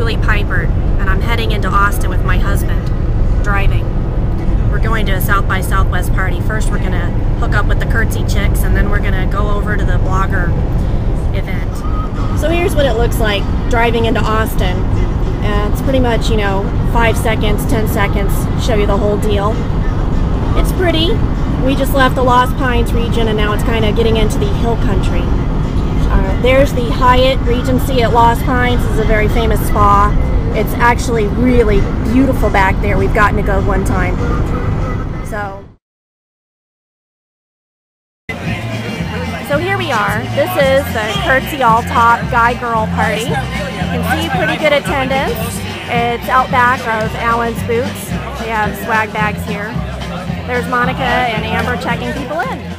Julie Piper, and I'm heading into Austin with my husband, driving. We're going to a South by Southwest party. First we're going to hook up with the Kirtsy chicks, and then we're going to go over to the BlogHer event. So here's what it looks like driving into Austin. It's pretty much, you know, 5 seconds, 10 seconds, show you the whole deal. It's pretty. We just left the Lost Pines region, and now it's kind of getting into the hill country. There's the Hyatt Regency at Lost Pines. This is a very famous spa. It's actually really beautiful back there. We've gotten to go one time. So here we are. This is the Kirtsy alltop guy-girl party. You can see pretty good attendance. It's out back of Allen's Boots. We have swag bags here. There's Monica and Amber checking people in.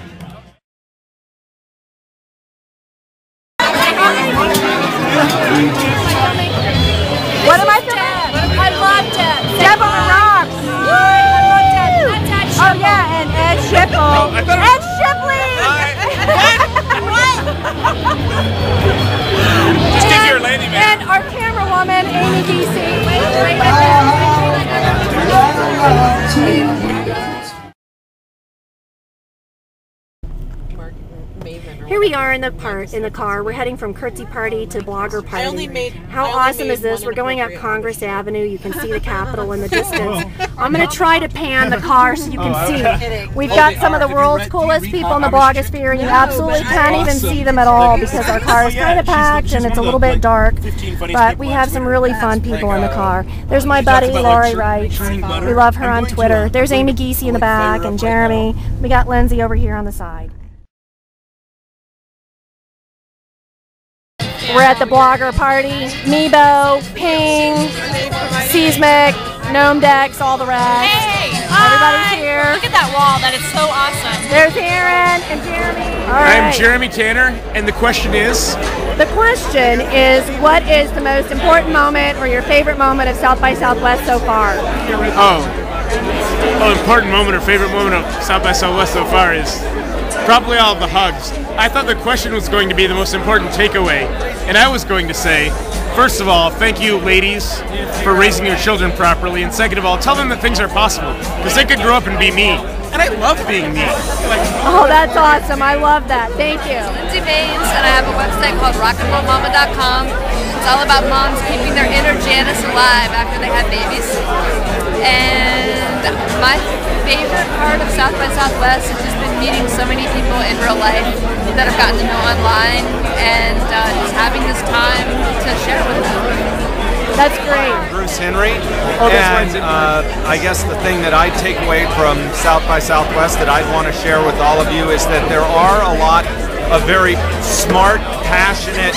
What am I doing? I love Deb. Deb on the rocks. Oh yeah, and Ed Shipley. Ed Shipley! Just give your lady, man. And our camera woman, Amy DC. Here we are in the car. We're heading from Kirtsy party to BlogHer party. How awesome is this? We're going up Congress Avenue. You can see the Capitol in the distance. I'm going to try to pan the car so you can see. We've got some of the world's coolest people in the blogosphere, and you absolutely can't even see them at all because our car is kind of packed and it's a little bit dark. But we have some really fun people in the car. There's my buddy Lori Wright. We love her on Twitter. There's Amy Geesey in the back and Jeremy. We got Lindsay over here on the side. We're at the BlogHer party. Mebo, Ping, Seismic, Gnome Dex, all the rest. Hey! Everybody's here. Look at that wall. That is so awesome. There's Aaron and Jeremy. All right. I'm Jeremy Tanner, and the question is? The question is, what is the most important moment or your favorite moment of South by Southwest so far? Important moment or favorite moment of South by Southwest so far is probably all the hugs. I thought the question was going to be the most important takeaway, and I was going to say, first of all, thank you, ladies, for raising your children properly, and second of all, tell them that things are possible, because they could grow up and be me, and I love being me. Oh, that's awesome. I love that. Thank you. Lindsay Baines, and I have a website called rockandrollmama.com. It's all about moms keeping their inner Janice alive after they have babies. And my favorite part of South by Southwest has just been meeting so many people in real life that I've gotten to know online, and just having this time to share with them. That's great. Bruce Henry, and I guess the thing that I take away from South by Southwest that I'd want to share with all of you is that there are a lot of very smart, passionate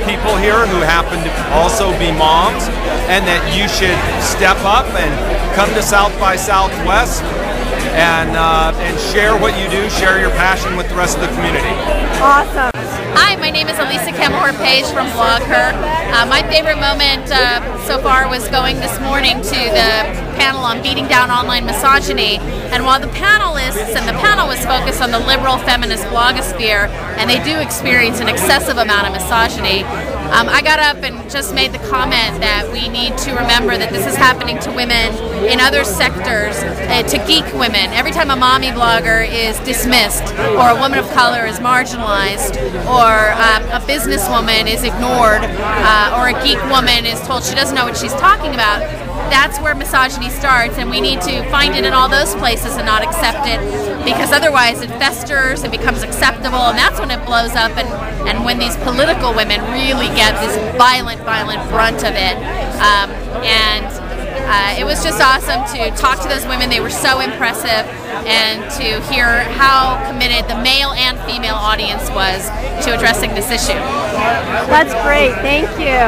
people here who happen to also be moms, and that you should step up and come to South by Southwest and share what you do, share your passion with the rest of the community. Awesome. Hi, my name is Elisa Campbell-Page from BlogHer. My favorite moment so far was going this morning to the panel on beating down online misogyny. And while the panelists and the panel was focused on the liberal feminist blogosphere, and they do experience an excessive amount of misogyny, I got up and just made the comment that we need to remember that this is happening to women in other sectors, to geek women. Every time a mommy blogger is dismissed, or a woman of color is marginalized, or a businesswoman is ignored, or a geek woman is told she doesn't know what she's talking about, that's where misogyny starts, and we need to find it in all those places and not accept it, because otherwise it festers and becomes acceptable, and that's when it blows up, and when these political women really get this violent brunt of it. It was just awesome to talk to those women. They were so impressive, and to hear how committed the male and female audience was to addressing this issue. That's great. Thank you.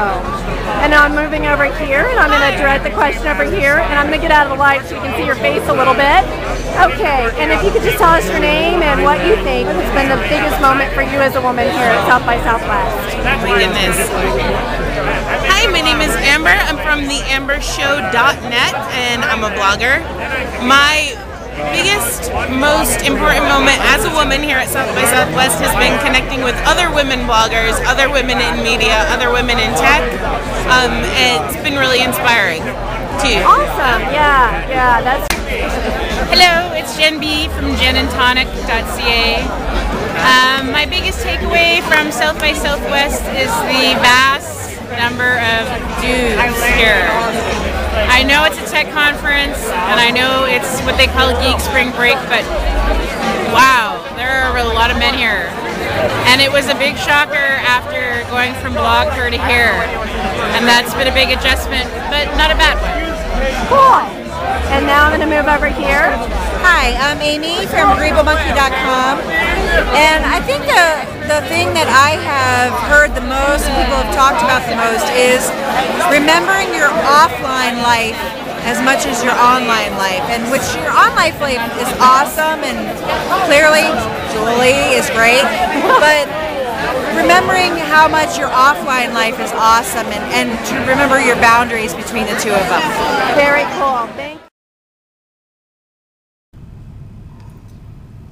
And now I'm moving over here, and I'm going to direct the question over here, and I'm going to get out of the light so you can see your face a little bit. Okay, and if you could just tell us your name and what you think has been the biggest moment for you as a woman here at South by Southwest. Oh my goodness. Hi, my name is Amber. I'm from theambershow.net, and I'm a blogger. My biggest, most important moment as a woman here at South by Southwest has been connecting with other women bloggers, other women in media, other women in tech. It's been really inspiring too. Awesome. Yeah, that's. Hello, it's Jen B from jenandtonic.ca. My biggest takeaway from South by Southwest is the vast number of dudes here. I know it's a tech conference, and I know it's what they call Geek Spring Break, but wow, there are a lot of men here. And it was a big shocker after going from BlogHer to here. And that's been a big adjustment, but not a bad one. Cool. And now I'm going to move over here. Hi, I'm Amy from GreebleMonkey.com, and I think the thing that I have heard the most and people have talked about the most is remembering your offline life as much as your online life, and which your online life is awesome, and clearly Julie is great, but remembering how much your offline life is awesome, and to remember your boundaries between the two of them. Very cool. Thank you.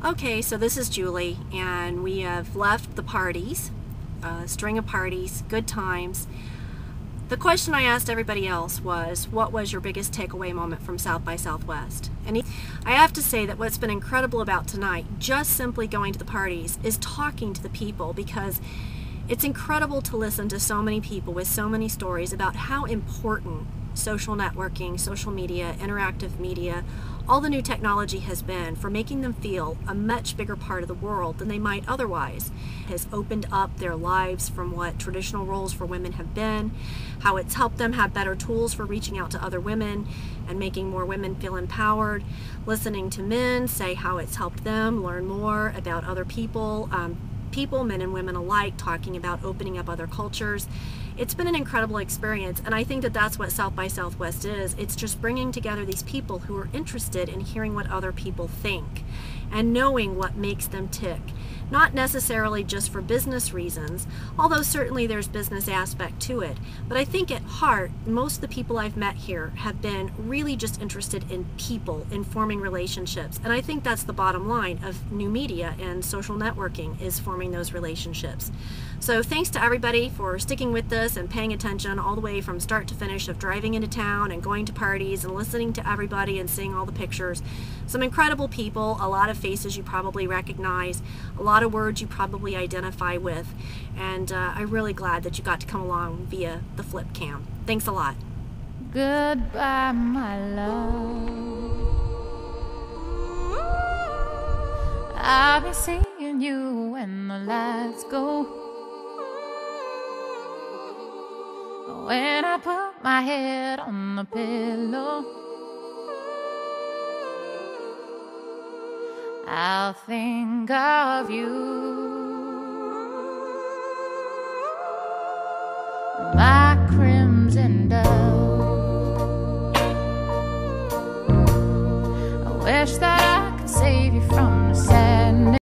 Okay, so this is Julie, and we have left the parties, a string of parties, good times. The question I asked everybody else was, what was your biggest takeaway moment from South by Southwest? And I have to say that what's been incredible about tonight, just simply going to the parties, is talking to the people, because it's incredible to listen to so many people with so many stories about how important social networking, social media, interactive media, all the new technology has been for making them feel a much bigger part of the world than they might otherwise. It has opened up their lives from what traditional roles for women have been, how it's helped them have better tools for reaching out to other women and making more women feel empowered, listening to men say how it's helped them learn more about other people, men and women alike, talking about opening up other cultures. It's been an incredible experience, and I think that that's what South by Southwest is. It's just bringing together these people who are interested in hearing what other people think and knowing what makes them tick. Not necessarily just for business reasons, although certainly there's business aspect to it. But I think at heart, most of the people I've met here have been really just interested in people, in forming relationships. And I think that's the bottom line of new media and social networking, is forming those relationships. So thanks to everybody for sticking with this and paying attention all the way from start to finish of driving into town and going to parties and listening to everybody and seeing all the pictures. Some incredible people, a lot of faces you probably recognize, a lot of words you probably identify with, and I'm really glad that you got to come along via the flip cam. Thanks a lot. Goodbye, my love. I'll be seeing you when the lights go. When I put my head on the pillow, I'll think of you. My crimson dove.